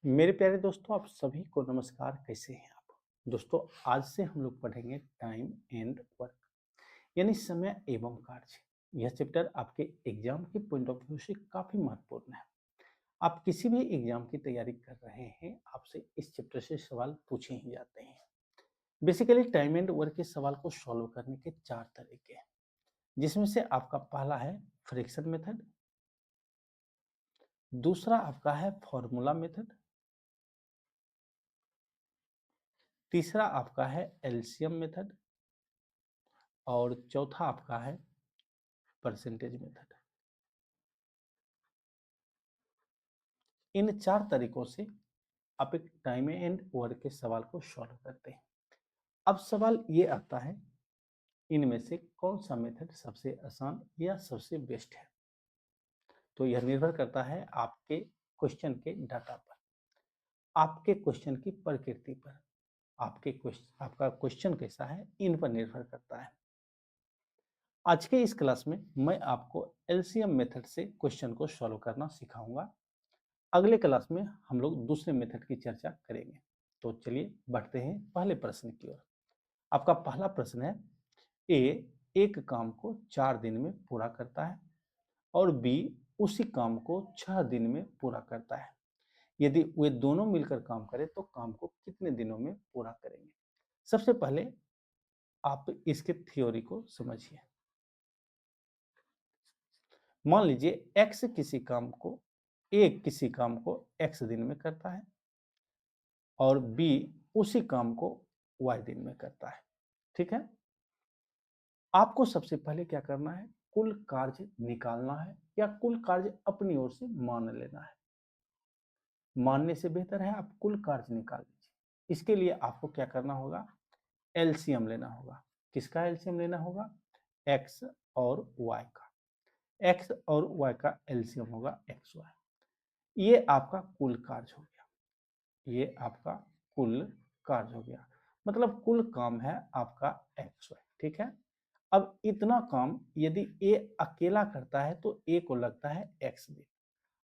मेरे प्यारे दोस्तों, आप सभी को नमस्कार। कैसे हैं आप दोस्तों? आज से हम लोग पढ़ेंगे टाइम एंड वर्क, यानी समय एवं कार्य। यह चैप्टर आपके एग्जाम के पॉइंट ऑफ व्यू से काफी महत्वपूर्ण है। आप किसी भी एग्जाम की तैयारी कर रहे हैं, आपसे इस चैप्टर से सवाल पूछे ही जाते हैं। बेसिकली टाइम एंड वर्क के सवाल को सॉल्व करने के चार तरीके हैं, जिसमें से आपका पहला है फ्रैक्शन मेथड, दूसरा आपका है फॉर्मूला मेथड, तीसरा आपका है एलसीएम मेथड और चौथा आपका है परसेंटेज मेथड। इन चार तरीकों से आप एक टाइम एंड वर्क के सवाल को सॉल्व करते हैं। अब सवाल ये आता है, इनमें से कौन सा मेथड सबसे आसान या सबसे बेस्ट है? तो यह निर्भर करता है आपके क्वेश्चन के डाटा पर, आपके क्वेश्चन की प्रकृति पर, आपका क्वेश्चन कैसा है, इन पर निर्भर करता है। आज के इस क्लास में मैं आपको एलसीएम मेथड से क्वेश्चन को सॉल्व करना सिखाऊंगा। अगले क्लास में हम लोग दूसरे मेथड की चर्चा करेंगे। तो चलिए बढ़ते हैं पहले प्रश्न की ओर। आपका पहला प्रश्न है, ए एक काम को 4 दिन में पूरा करता है और बी उसी काम को 6 दिन में पूरा करता है। यदि वे दोनों मिलकर काम करें तो काम को कितने दिनों में पूरा करेंगे? सबसे पहले आप इसके थ्योरी को समझिए। मान लीजिए ए किसी काम को x दिन में करता है और बी उसी काम को y दिन में करता है। ठीक है, आपको सबसे पहले क्या करना है, कुल कार्य निकालना है या कुल कार्य अपनी ओर से मान लेना है। मानने से बेहतर है आप कुल कार्य निकाल लीजिए। इसके लिए आपको क्या करना होगा, एलसीएम लेना होगा। किसका एलसीएम लेना होगा? एक्स और वाई का। एक्स और वाई का एलसीएम होगा एक्स वाई। ये आपका कुल कार्य हो गया, ये आपका कुल कार्य हो गया, मतलब कुल काम है आपका एक्स वाई। ठीक है, अब इतना काम यदि ए अकेला करता है तो ए को लगता है एक्स दिन,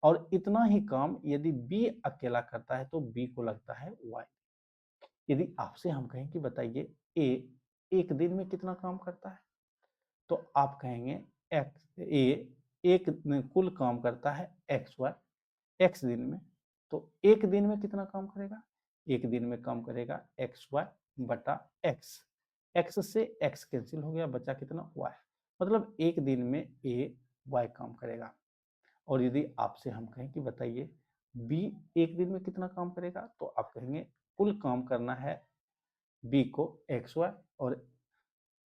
और इतना ही काम यदि बी अकेला करता है तो बी को लगता है वाई। यदि आपसे हम कहें कि बताइए ए एक दिन में कितना काम करता है, तो आप कहेंगे एक्स ए एक कुल काम करता है एक्स वाई एक्स दिन में। तो एक दिन में कितना काम करेगा? एक दिन में काम करेगा एक्स वाई बटा एक्स। एक्स से एक्स कैंसिल हो गया, बचा कितना? वाई। मतलब एक दिन में ए वाई काम करेगा। और यदि आपसे हम कहें कि बताइए बी एक दिन में कितना काम करेगा, तो आप कहेंगे कुल काम करना है बी को एक्स वाई, और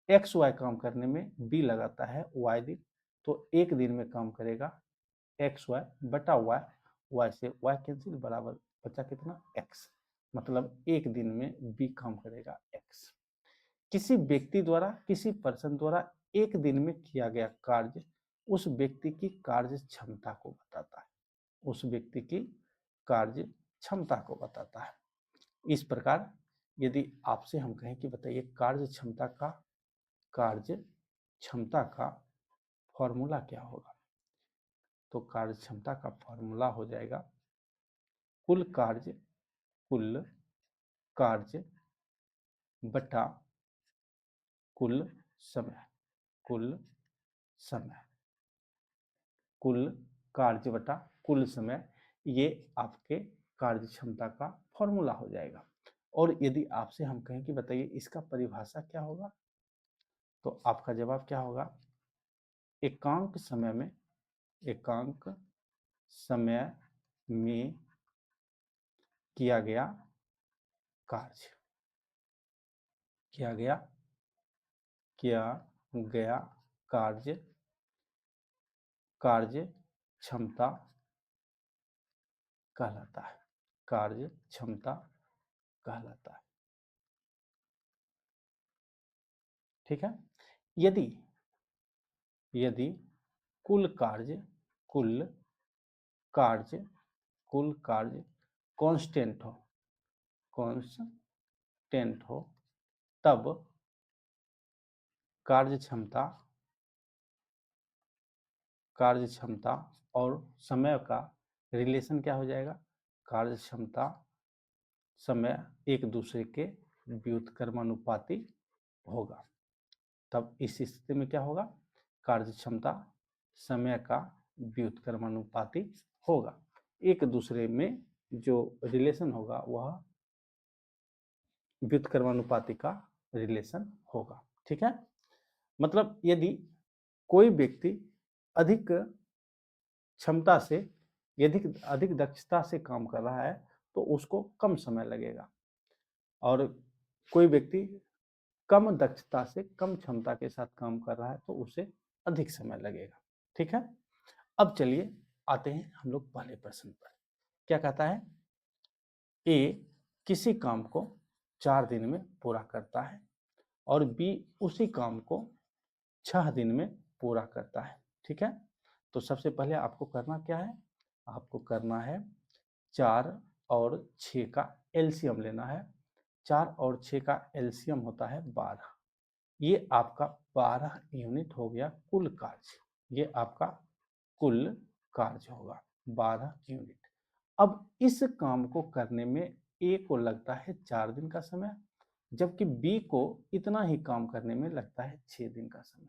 एक्स वाई काम करने में बी लगाता है वाई दिन। तो एक दिन में काम करेगा एक्स वाई बटा वाई, वाई से वाई कैंसिल, बराबर बचा कितना? एक्स। मतलब एक दिन में बी काम करेगा एक्स। किसी व्यक्ति द्वारा, किसी पर्सन द्वारा एक दिन में किया गया कार्य उस व्यक्ति की कार्य क्षमता को बताता है, उस व्यक्ति की कार्य क्षमता को बताता है। इस प्रकार यदि आपसे हम कहें कि बताइए कार्य क्षमता का फॉर्मूला क्या होगा, तो कार्य क्षमता का फॉर्मूला हो जाएगा कुल कार्य बटा कुल समय। कुल समय, कुल कार्य बटा कुल समय, ये आपके कार्य क्षमता का फॉर्मूला हो जाएगा। और यदि आपसे हम कहें कि बताइए इसका परिभाषा क्या होगा, तो आपका जवाब क्या होगा? एकांक समय में, एकांक समय में किया गया कार्य, किया गया किया गया कार्य, कार्य क्षमता कहलाता है, कार्य क्षमता कहलाता है। ठीक है, यदि यदि कुल कार्य कुल कार्य कुल कार्य कांस्टेंट हो, कांस्टेंट हो, तब कार्य क्षमता, कार्य क्षमता और समय का रिलेशन क्या हो जाएगा? कार्य क्षमता समय एक दूसरे के व्युत्क्रमानुपाती होगा। तब इस स्थिति में क्या होगा, कार्य क्षमता समय का व्युत्क्रमानुपाती होगा। एक दूसरे में जो रिलेशन होगा वह व्युत्क्रमानुपाती का रिलेशन होगा। ठीक है, मतलब यदि कोई व्यक्ति अधिक क्षमता से, यदि अधिक दक्षता से काम कर रहा है तो उसको कम समय लगेगा, और कोई व्यक्ति कम दक्षता से कम क्षमता के साथ काम कर रहा है तो उसे अधिक समय लगेगा। ठीक है, अब चलिए आते हैं हम लोग पहले प्रश्न पर। क्या कहता है, ए किसी काम को 4 दिन में पूरा करता है और बी उसी काम को 6 दिन में पूरा करता है। ठीक है, तो सबसे पहले आपको करना क्या है, आपको करना है 4 और 6 का एलसीएम लेना है। 4 और 6 का एलसीएम होता है 12। ये आपका 12 यूनिट हो गया कुल कार्य, ये आपका कुल कार्य होगा 12 यूनिट। अब इस काम को करने में ए को लगता है 4 दिन का समय, जबकि बी को इतना ही काम करने में लगता है 6 दिन का समय।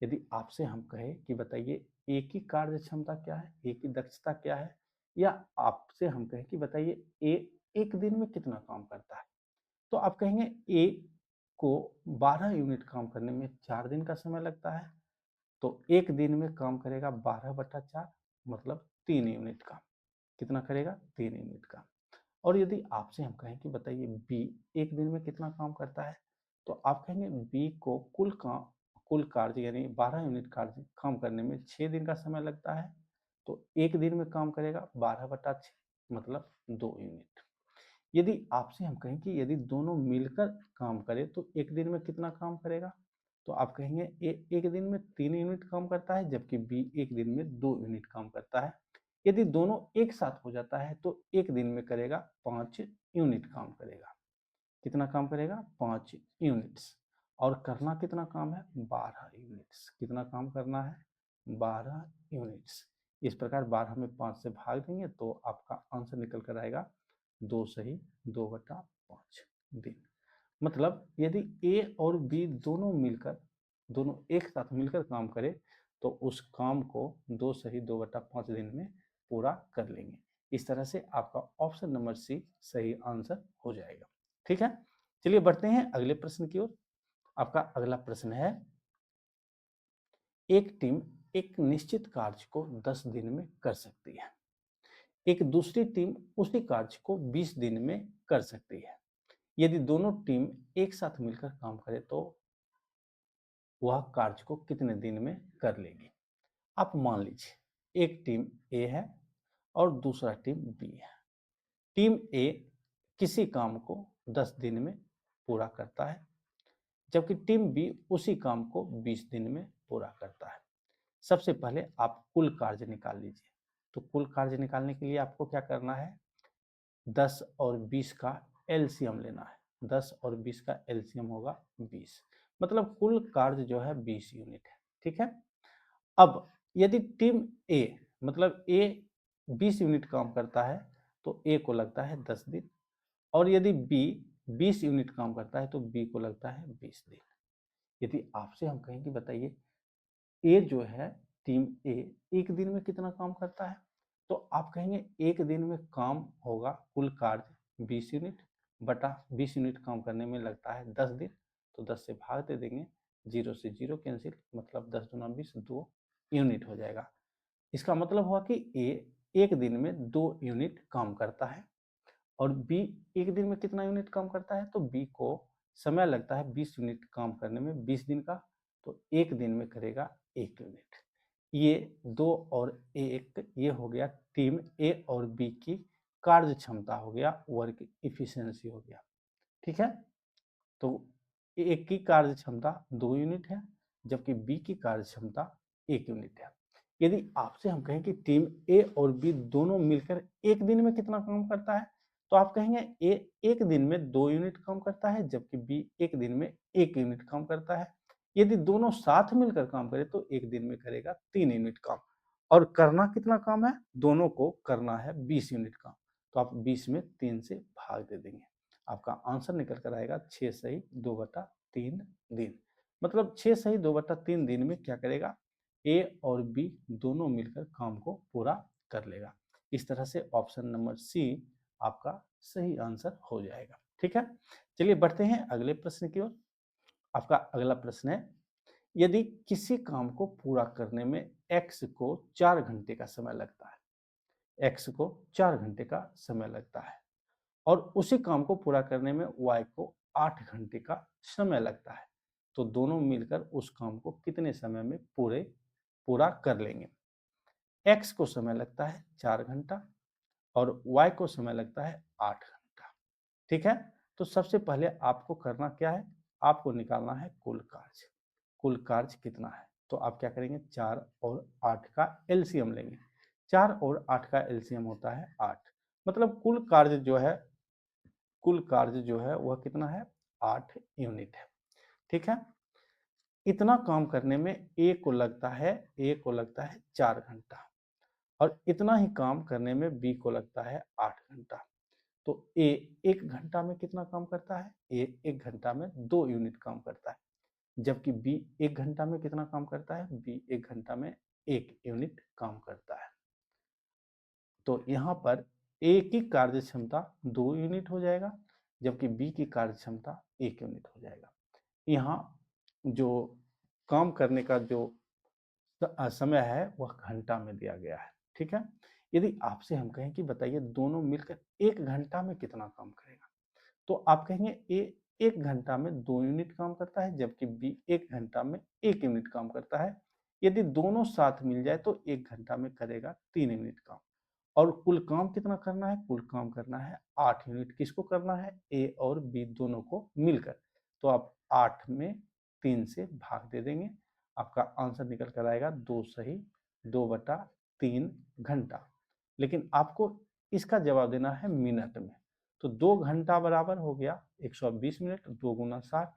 यदि आपसे हम कहें कि बताइए ए की कार्य क्षमता क्या है, ए की दक्षता क्या है, या आपसे हम कहें कि बताइए ए एक दिन में कितना काम करता है, तो आप कहेंगे ए को 12 यूनिट काम करने में 4 दिन का समय लगता है, तो एक दिन में काम करेगा 12/4, मतलब 3 यूनिट काम। कितना करेगा, 3 यूनिट काम। और यदि आपसे हम कहें कि बताइए बी एक दिन में कितना काम करता है, तो आप कहेंगे बी को कुल कार्य यानी 12 यूनिट कार्य काम करने में 6 दिन का समय लगता है, तो एक दिन में काम करेगा 12/6, मतलब 2 यूनिट। यदि आपसे हम कहें कि यदि दोनों मिलकर काम करें तो एक दिन में कितना काम करेगा, तो आप कहेंगे ए एक दिन में 3 यूनिट काम करता है, जबकि बी एक दिन में 2 यूनिट काम करता है। यदि दोनों एक साथ हो जाता है तो एक दिन में करेगा 5 यूनिट काम करेगा। कितना काम करेगा, 5 यूनिट्स। और करना कितना काम है, 12 यूनिट्स। कितना काम करना है, 12 यूनिट्स। इस प्रकार 12 में 5 से भाग देंगे तो आपका आंसर निकल कर आएगा 2 सही 2/5 दिन। मतलब यदि ए और बी दोनों एक साथ मिलकर काम करें तो उस काम को 2 सही 2/5 दिन में पूरा कर लेंगे। इस तरह से आपका ऑप्शन नंबर सी सही आंसर हो जाएगा। ठीक है, चलिए बढ़ते हैं अगले प्रश्न की ओर। आपका अगला प्रश्न है, एक टीम एक निश्चित कार्य को 10 दिन में कर सकती है, एक दूसरी टीम उसी कार्य को 20 दिन में कर सकती है। यदि दोनों टीम एक साथ मिलकर काम करे तो वह कार्य को कितने दिन में कर लेगी। आप मान लीजिए एक टीम ए है और दूसरा टीम बी है। टीम ए किसी काम को 10 दिन में पूरा करता है, जबकि टीम बी उसी काम को 20 दिन में पूरा करता है। सबसे पहले आप कुल कार्य निकाल लीजिए। तो कुल कार्य निकालने के लिए आपको क्या करना है, 10 और 20 का एलसीएम लेना है। 10 और 20 का एलसीएम होगा 20, मतलब कुल कार्य जो है 20 यूनिट है। ठीक है, अब यदि टीम ए मतलब ए 20 यूनिट काम करता है तो ए को लगता है 10 दिन, और यदि बी 20 यूनिट काम करता है तो बी को लगता है 20 दिन। यदि आपसे हम कहें कि बताइए ए जो है टीम ए एक दिन में कितना काम करता है, तो आप कहेंगे एक दिन में काम होगा कुल कार्य 20 यूनिट बटा 20 यूनिट काम करने में लगता है 10 दिन, तो 10 से भाग दे देंगे, 0 से 0 कैंसिल, मतलब 10 दूना 20, 2 यूनिट हो जाएगा। इसका मतलब हुआ कि ए एक दिन में 2 यूनिट काम करता है, और बी एक दिन में कितना यूनिट काम करता है, तो बी को समय लगता है 20 यूनिट काम करने में 20 दिन का, तो एक दिन में करेगा 1 यूनिट। ये 2 और 1 ये हो गया टीम ए और बी की कार्य क्षमता हो गया, वर्क इफिशियंसी हो गया। ठीक है, तो ए की कार्य क्षमता 2 यूनिट है, जबकि बी की कार्य क्षमता 1 यूनिट है। यदि आपसे हम कहें कि टीम ए और बी दोनों मिलकर एक दिन में कितना काम करता है, तो आप कहेंगे ए एक दिन में 2 यूनिट काम करता है, जबकि बी एक दिन में 1 यूनिट काम करता है। यदि दोनों साथ मिलकर काम करें तो एक दिन में करेगा 3 यूनिट काम, और करना कितना काम है, दोनों को करना है 20 यूनिट काम। तो आप 20 में 3 से भाग दे देंगे। आपका आंसर निकल कर आएगा 6 सही 2/3 दिन। मतलब 6 सही 2/3 दिन में क्या करेगा, ए और बी दोनों मिलकर काम को पूरा कर लेगा। इस तरह से ऑप्शन नंबर सी आपका सही आंसर हो जाएगा। ठीक है, चलिए बढ़ते हैं अगले प्रश्न की ओर। आपका अगला प्रश्न है, यदि किसी काम को पूरा करने में x को 4 घंटे का समय लगता है, x को 4 घंटे का समय लगता है और उसी काम को पूरा करने में y को 8 घंटे का समय लगता है, तो दोनों मिलकर उस काम को कितने समय में पूरा कर लेंगे। x को समय लगता है 4 घंटा और y को समय लगता है 8 घंटा। ठीक है, तो सबसे पहले आपको करना क्या है, आपको निकालना है कुल कार्य। कुल कार्य कितना है, तो आप क्या करेंगे, 4 और 8 का एलसीएम लेंगे। 4 और 8 का एलसीएम होता है 8, मतलब कुल कार्य जो है वह कितना है, 8 यूनिट है। ठीक है, इतना काम करने में ए को लगता है 4 घंटा और इतना ही काम करने में बी को लगता है 8 घंटा। तो ए 1 घंटा में कितना काम करता है, ए 1 घंटा में 2 यूनिट काम करता है, जबकि बी 1 घंटा में कितना काम करता है, बी 1 घंटा में 1 यूनिट काम करता है। तो यहाँ पर ए की कार्य क्षमता 2 यूनिट हो जाएगा, जबकि बी की कार्य क्षमता 1 यूनिट हो जाएगा। यहाँ जो काम करने का जो समय है वह घंटा में दिया गया है। ठीक है, यदि आपसे हम कहें कि बताइए दोनों मिलकर 1 घंटा में कितना काम करेगा, तो आप कहेंगे ए 1 घंटा में 2 यूनिट काम करता है, जबकि बी 1 घंटा में 1 यूनिट काम करता है। यदि दोनों साथ मिल जाए तो 1 घंटा में करेगा 3 यूनिट काम। और कुल काम कितना करना है, कुल काम करना है 8 यूनिट। किसको करना है, ए और बी दोनों को मिलकर। तो आप 8 में 3 से भाग दे देंगे, आपका आंसर निकल कर आएगा 2 सही 2/3 घंटा। लेकिन आपको इसका जवाब देना है मिनट में। तो 2 घंटा बराबर हो गया 120 मिनट, 2 गुना 60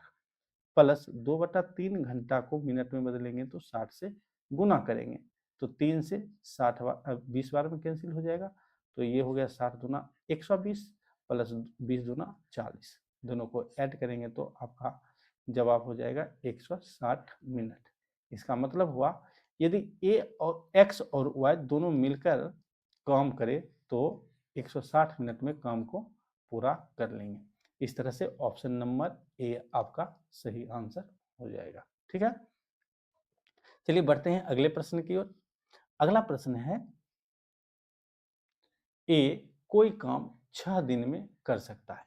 प्लस 2/3 घंटा को मिनट में बदलेंगे तो 60 से गुना करेंगे, तो 3 से 20 बार में कैंसिल हो जाएगा, तो ये हो गया 60 दूना 120 प्लस 20 दूना 40, दोनों को ऐड करेंगे तो आपका जवाब हो जाएगा 160 मिनट। इसका मतलब हुआ यदि ए और एक्स और वाई दोनों मिलकर काम करे तो 160 मिनट में काम को पूरा कर लेंगे। इस तरह से ऑप्शन नंबर ए आपका सही आंसर हो जाएगा। ठीक है, चलिए बढ़ते हैं अगले प्रश्न की ओर। अगला प्रश्न है, ए कोई काम 6 दिन में कर सकता है,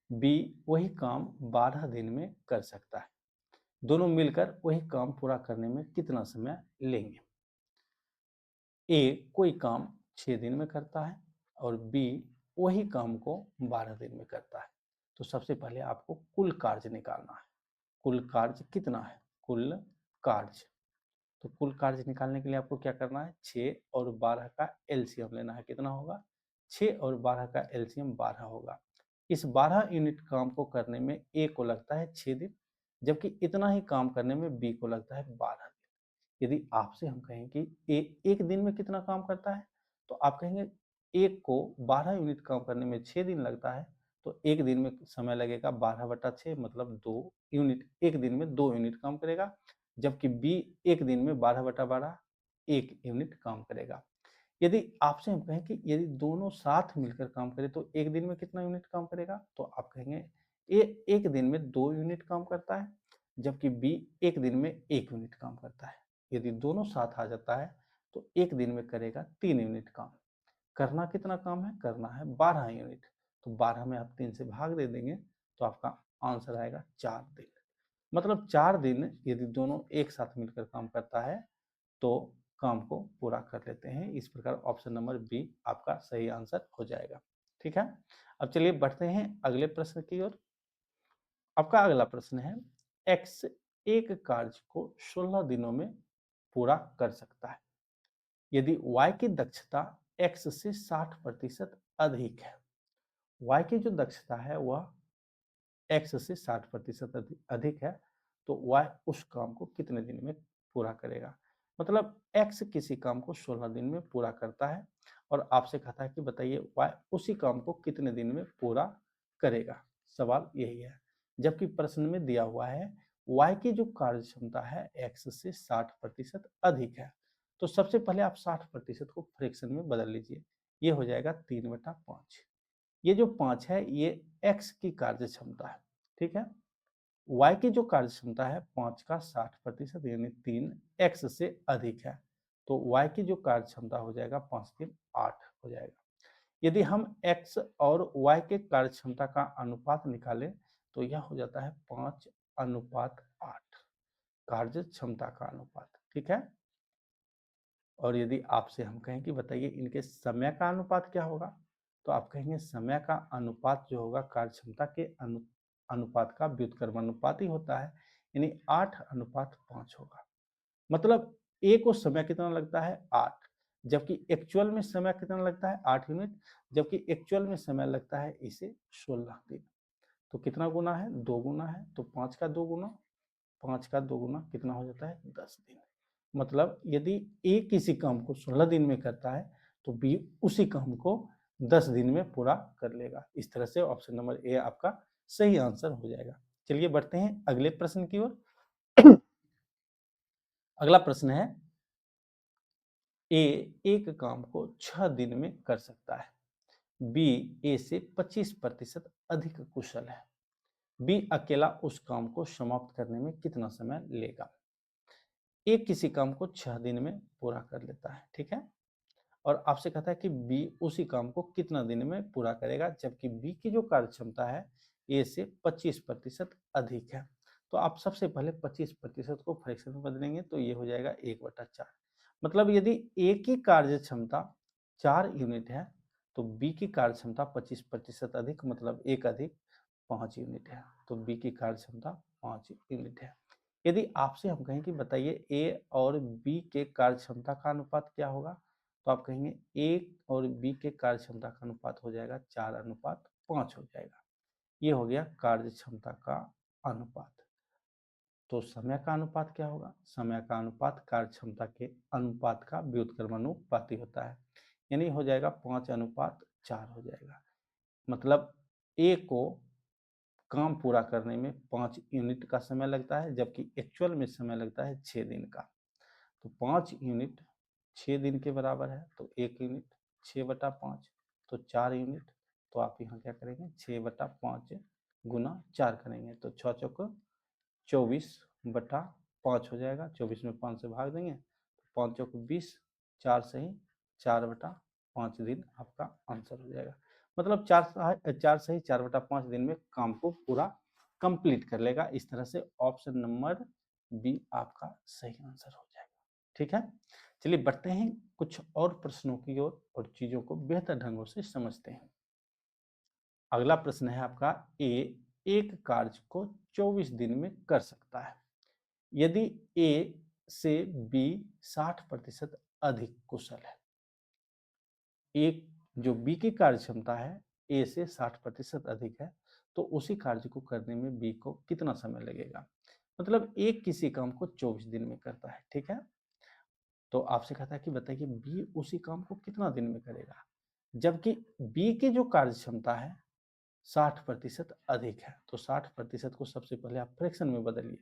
बी वही काम 12 दिन में कर सकता है, दोनों मिलकर वही काम पूरा करने में कितना समय लेंगे। ए कोई काम 6 दिन में करता है और बी वही काम को 12 दिन में करता है। तो सबसे पहले आपको कुल कार्य निकालना है। कुल कार्य कितना है, कुल कार्य, तो कुल कार्य निकालने के लिए आपको क्या करना है, 6 और 12 का एलसीएम लेना है। कितना होगा, 6 और 12 का एलसीएम 12 होगा। इस 12 यूनिट काम को करने में ए को लगता है 6 दिन, जबकि इतना ही काम करने में बी को लगता है 12 दिन। यदि आपसे हम कहें कि ए एक दिन में कितना काम करता है, तो आप कहेंगे एक को 12 यूनिट काम करने में 6 दिन लगता है, तो एक दिन में समय लगेगा 12/6, मतलब 2 यूनिट, एक दिन में 2 यूनिट काम करेगा, जबकि बी एक दिन में 12/12 1 यूनिट काम करेगा। यदि आपसे हम कहें कि यदि दोनों साथ मिलकर काम करें तो एक दिन में कितना यूनिट काम करेगा, तो आप कहेंगे ए एक दिन में 2 यूनिट काम करता है, जबकि बी एक दिन में 1 यूनिट काम करता है। यदि दोनों साथ आ जाता है तो एक दिन में करेगा 3 यूनिट काम। करना कितना काम है, करना है 12 यूनिट, तो 12 में आप 3 से भाग दे देंगे तो आपका आंसर आएगा 4 दिन। मतलब 4 दिन यदि दोनों एक साथ मिलकर काम करता है तो काम को पूरा कर लेते हैं। इस प्रकार ऑप्शन नंबर बी आपका सही आंसर हो जाएगा। ठीक है, अब चलिए बढ़ते हैं अगले प्रश्न की ओर। आपका अगला प्रश्न है, एक्स एक कार्य को 16 दिनों में पूरा कर सकता है यदि y की दक्षता x से 60% अधिक है। y की जो दक्षता है वह x से 60% अधिक है, तो y उस काम को कितने दिन में पूरा करेगा। मतलब x किसी काम को 16 दिन में पूरा करता है और आपसे कहता है कि बताइए y उसी काम को कितने दिन में पूरा करेगा। सवाल यही है, जबकि प्रश्न में दिया हुआ है y की जो कार्य क्षमता है x से 60% अधिक है। तो सबसे पहले आप 60% को फ्रैक्शन में बदल लीजिए, ये हो जाएगा 3/5। ये जो 5 है ये x की कार्य क्षमता है, ठीक है। y की जो कार्य क्षमता है 5 का 60% यानी 3x से अधिक है, तो y की जो कार्य क्षमता हो जाएगा 5×3=8 हो जाएगा। यदि हम x और y के कार्य क्षमता का अनुपात निकालें तो यह हो जाता है 5:8 कार्य क्षमता का अनुपात, ठीक है। और यदि आपसे हम कहें कि बताइए इनके समय का अनुपात क्या होगा, तो आप कहेंगे समय का अनुपात जो होगा कार्य क्षमता के अनुपात का व्युत्क्रमानुपाती होता है, यानी 8:5 होगा। मतलब ए को समय कितना लगता है 8, जबकि एक्चुअल में समय कितना लगता है 8 यूनिट, जबकि एक्चुअल में समय लगता है इसे 16 दिन। तो कितना गुना है 2 गुना है, तो 5 का 2 गुना, 5 का 2 गुना कितना हो जाता है 10 दिन। मतलब यदि ए किसी काम को 16 दिन में करता है तो बी उसी काम को 10 दिन में पूरा कर लेगा। इस तरह से ऑप्शन नंबर ए आपका सही आंसर हो जाएगा। चलिए बढ़ते हैं अगले प्रश्न की ओर। अगला प्रश्न है ए एक काम को 6 दिन में कर सकता है, बी ए से 25% अधिक कुशल है, बी अकेला उस काम को समाप्त करने में कितना समय लेगा। ए किसी काम को 6 दिन में पूरा कर लेता है, ठीक है। और आपसे कहता है कि बी उसी काम को कितना दिन में पूरा करेगा, जबकि बी की जो कार्य क्षमता है ए से 25% अधिक है। तो आप सबसे पहले 25% को फ्रैक्शन में बदलेंगे तो ये हो जाएगा 1/4। मतलब यदि ए की कार्य क्षमता 4 यूनिट है तो बी की कार्य क्षमता 25% अधिक, मतलब 1 अधिक 5 यूनिट है, तो बी की कार्य क्षमता 5 यूनिट है। यदि आपसे हम कहें कि बताइए ए और बी के कार्य क्षमता का अनुपात क्या होगा, तो आप कहेंगे ए और बी के कार्य क्षमता का अनुपात हो जाएगा 4:5 हो जाएगा। ये हो गया कार्य क्षमता का अनुपात। तो समय का अनुपात क्या होगा, समय का अनुपात कार्य क्षमता के अनुपात का व्युत्क्रमानुपाती होता है, यानी हो जाएगा 5:4 हो जाएगा। मतलब ए को काम पूरा करने में 5 यूनिट का समय लगता है, जबकि एक्चुअल में समय लगता है 6 दिन का। तो 5 यूनिट 6 दिन के बराबर है, तो 1 यूनिट 6/5, तो 4 यूनिट। तो आप यहाँ क्या करेंगे 6/5 गुना 4 करेंगे तो 6 चौक 24/5 हो जाएगा। 24 में 5 से भाग देंगे तो 5 चौक 20, 4 सही 4/5 दिन आपका आंसर हो जाएगा। मतलब 4 सही 4/5 दिन में काम को पूरा कंप्लीट कर लेगा। इस तरह से ऑप्शन नंबर बी आपका सही आंसर हो जाएगा, ठीक है। चलिए बढ़ते हैं कुछ और प्रश्नों की ओर और चीजों को बेहतर ढंगों से समझते हैं। अगला प्रश्न है आपका ए एक कार्य को 24 दिन में कर सकता है, यदि ए से बी 60% अधिक कुशल है। एक जो बी की कार्य क्षमता है ए से 60% अधिक है, तो उसी कार्य को करने में बी को कितना समय लगेगा। मतलब ए किसी काम को 24 दिन में करता है, ठीक है। तो आपसे कहता है कि बताइए बी उसी काम को कितना दिन में करेगा, जबकि बी की जो कार्य क्षमता है 60% अधिक है। तो 60% को सबसे पहले आप फ्रैक्शन में बदलिए,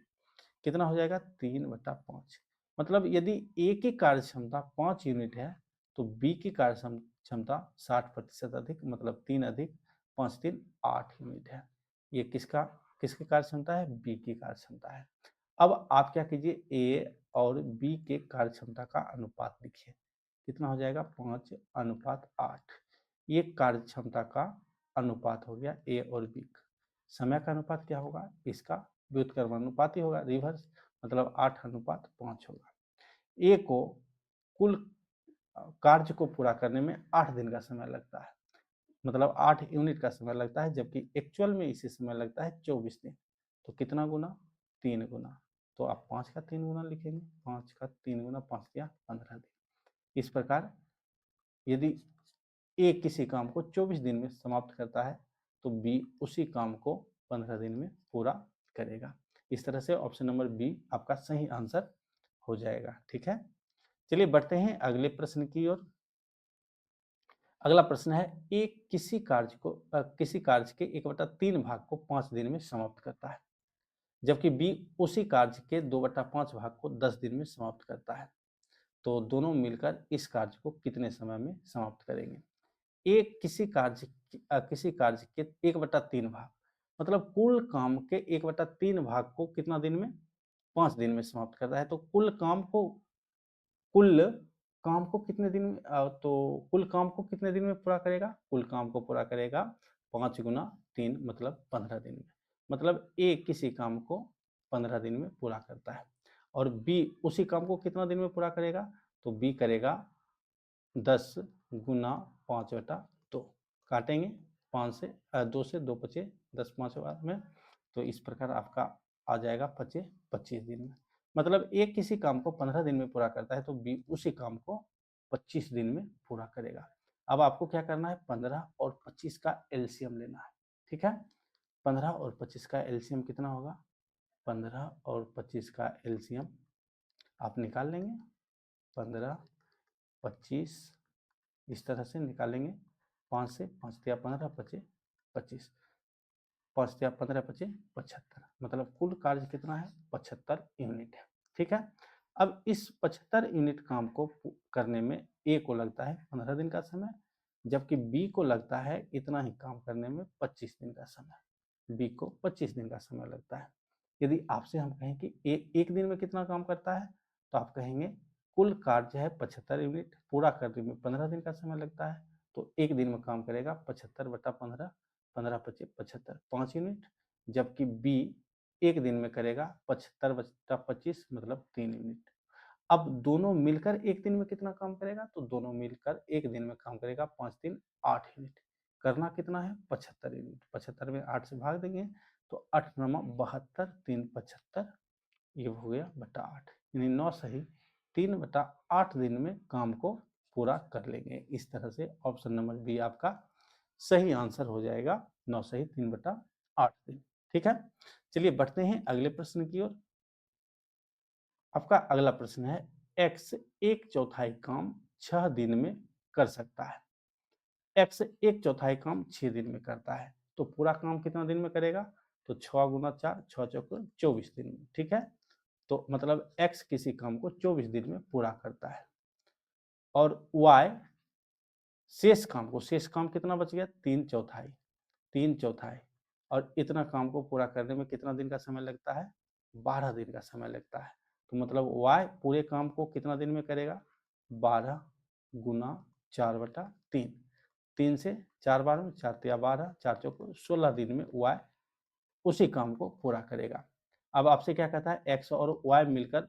कितना हो जाएगा 3/5। मतलब यदि ए की कार्य क्षमता 5 यूनिट है तो बी की कार्य क्षमता 60% अधिक, मतलब 3 अधिक 5×3=8 यूनिट है। ये किसकी कार्य क्षमता है, बी की कार्य क्षमता है। अब आप क्या कीजिए ए और बी के कार्य क्षमता का अनुपात लिखिए, कितना हो जाएगा 5:8। ये कार्य क्षमता का अनुपात हो गया ए और बी का। समय का अनुपात क्या होगा, इसका व्युत्क्रमानुपाती होगा, रिवर्स, मतलब 8:5 होगा। ए को कुल कार्य को पूरा करने में 8 दिन का समय लगता है, मतलब 8 यूनिट का समय लगता है, जबकि एक्चुअल में इसे समय लगता है 24 दिन। तो कितना गुना 3 गुना, तो आप 5 का 3 गुना लिखेंगे, 5 का 3 गुना 5 या 15 दिन। इस प्रकार यदि ए किसी काम को 24 दिन में समाप्त करता है तो बी उसी काम को 15 दिन में पूरा करेगा। इस तरह से ऑप्शन नंबर बी आपका सही आंसर हो जाएगा, ठीक है। चलिए बढ़ते हैं अगले प्रश्न की ओर। अगला प्रश्न है, ए किसी कार्य के 1/3 भाग को 5 दिन में समाप्त करता है, जबकि बी उसी कार्य के 2/5 भाग को 10 दिन में समाप्त करता है। तो दोनों मिलकर इस कार्य को कितने समय में समाप्त करेंगे? ए किसी कार्य के 1/3 भाग, मतलब कुल काम के 1/3 भाग को कितना दिन में? 5 दिन में समाप्त करता है। तो कुल काम को कितने दिन में पूरा करेगा? कुल काम को पूरा करेगा 5 गुना 3 मतलब 15 दिन में। मतलब ए किसी काम को 15 दिन में पूरा करता है और बी उसी काम को कितना दिन में पूरा करेगा? तो बी करेगा 10 गुना 5/2। काटेंगे 2 से 2 बचे 10 5 बार में, तो इस प्रकार आपका आ जाएगा 25 दिन में। मतलब ए किसी काम को 15 दिन में पूरा करता है तो बी उसी काम को 25 दिन में पूरा करेगा। अब आपको क्या करना है? 15 और 25 का एलसीएम लेना है। ठीक है, 15 और 25 का एलसीएम कितना होगा? 15 और 25 का एलसीएम आप निकाल लेंगे। 15 25 इस तरह से निकालेंगे। 5 से 5 दिया 15 बचे 25, 5 दिया 15 बचे 75, मतलब कुल कार्य कितना है? 75 यूनिट है। ठीक है, अब इस 75 यूनिट काम को करने में ए को लगता है 15 दिन का समय, जबकि बी को लगता है इतना ही काम करने में 25 दिन का समय। बी को 25 दिन का समय लगता है। यदि आपसे हम कहें कि ए एक दिन में कितना काम करता है, तो आप कहेंगे कुल कार्य है 75 यूनिट, पूरा करने में 15 दिन का समय लगता है, तो एक दिन में काम करेगा 75/15, 15 पचे 75, 5 यूनिट, जबकि बी एक दिन में करेगा 75/25 मतलब 3 यूनिट। अब दोनों मिलकर एक दिन में कितना काम करेगा? तो दोनों मिलकर एक दिन में काम करेगा 5 3 8 यूनिट। करना कितना है? 75 यूनिट। 75 में 8 से भाग देंगे तो 8 9 72, 3 75, ये हो गया बटा 8, यानी 9 सही 3/8 दिन में काम को पूरा कर लेंगे। इस तरह से ऑप्शन नंबर बी आपका सही आंसर हो जाएगा, 9 सही 3/8 दिन। ठीक है, चलिए बढ़ते हैं अगले प्रश्न की ओर। आपका अगला प्रश्न है, एक्स 1/4 काम 6 दिन में कर सकता है। एक्स 1/4 काम 6 दिन में करता है, तो पूरा काम कितना दिन में करेगा? तो 6 गुना 4, 6 चौक 24 दिन में। ठीक है, तो मतलब एक्स किसी काम को 24 दिन में पूरा करता है और वाई शेष काम कितना बच गया? 3/4, 3/4, और इतना काम को पूरा करने में कितना दिन का समय लगता है? 12 दिन का समय लगता है। तो मतलब y पूरे काम को कितना दिन में करेगा? 12 गुना 4/3, 3 से 4 बार में 4 तिया 12, 4 चौक 16 दिन में y उसी काम को पूरा करेगा। अब आपसे क्या कहता है? x और y मिलकर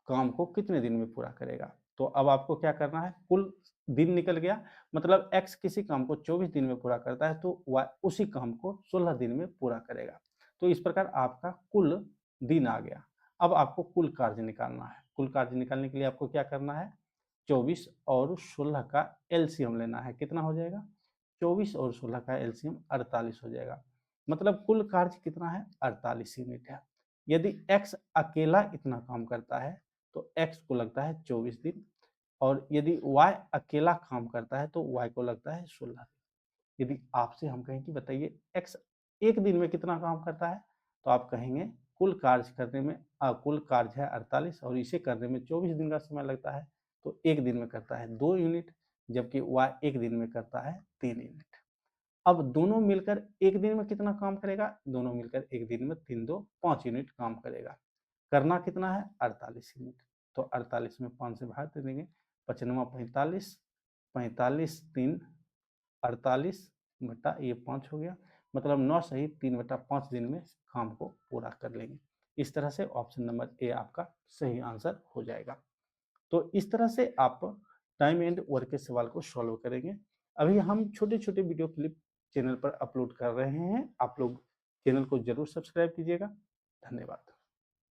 काम को कितने दिन में पूरा करेगा? तो अब आपको क्या करना है? कुल दिन निकल गया, मतलब x किसी काम को 24 दिन में पूरा करता है तो y उसी काम को 16 दिन में पूरा करेगा। तो इस प्रकार आपका कुल दिन आ गया। अब आपको कुल कार्य निकालना है। कुल कार्य निकालने के लिए आपको क्या करना है? 24 और 16 का एलसीएम लेना है। कितना हो जाएगा? 24 और 16 का एलसीएम 48 हो जाएगा। मतलब कुल कार्य कितना है? 48 यूनिट है। यदि x अकेला इतना काम करता है तो x को लगता है 24 दिन, और यदि y अकेला काम करता है तो y को लगता है 16 दिन। यदि आपसे हम कहें कि बताइए x एक दिन में कितना काम करता है, तो आप कहेंगे कुल कार्य करने में कुल कार्य है 48 और इसे करने में 24 दिन का समय लगता है, तो एक दिन में करता है 2 यूनिट, जबकि y एक दिन में करता है 3 यूनिट। अब दोनों मिलकर एक दिन में कितना काम करेगा? दोनों मिलकर एक दिन में 3 2 5 यूनिट काम करेगा। करना कितना है? 48 यूनिट। तो 48 में 5 से भाग दे देंगे, 55 45, 45 3 48 बटा ये 5 हो गया, मतलब 9 सही 3/5 दिन में काम को पूरा कर लेंगे। इस तरह से ऑप्शन नंबर ए आपका सही आंसर हो जाएगा। तो इस तरह से आप टाइम एंड वर्क के सवाल को सॉल्व करेंगे। अभी हम छोटे छोटे वीडियो क्लिप चैनल पर अपलोड कर रहे हैं, आप लोग चैनल को जरूर सब्सक्राइब कीजिएगा। धन्यवाद।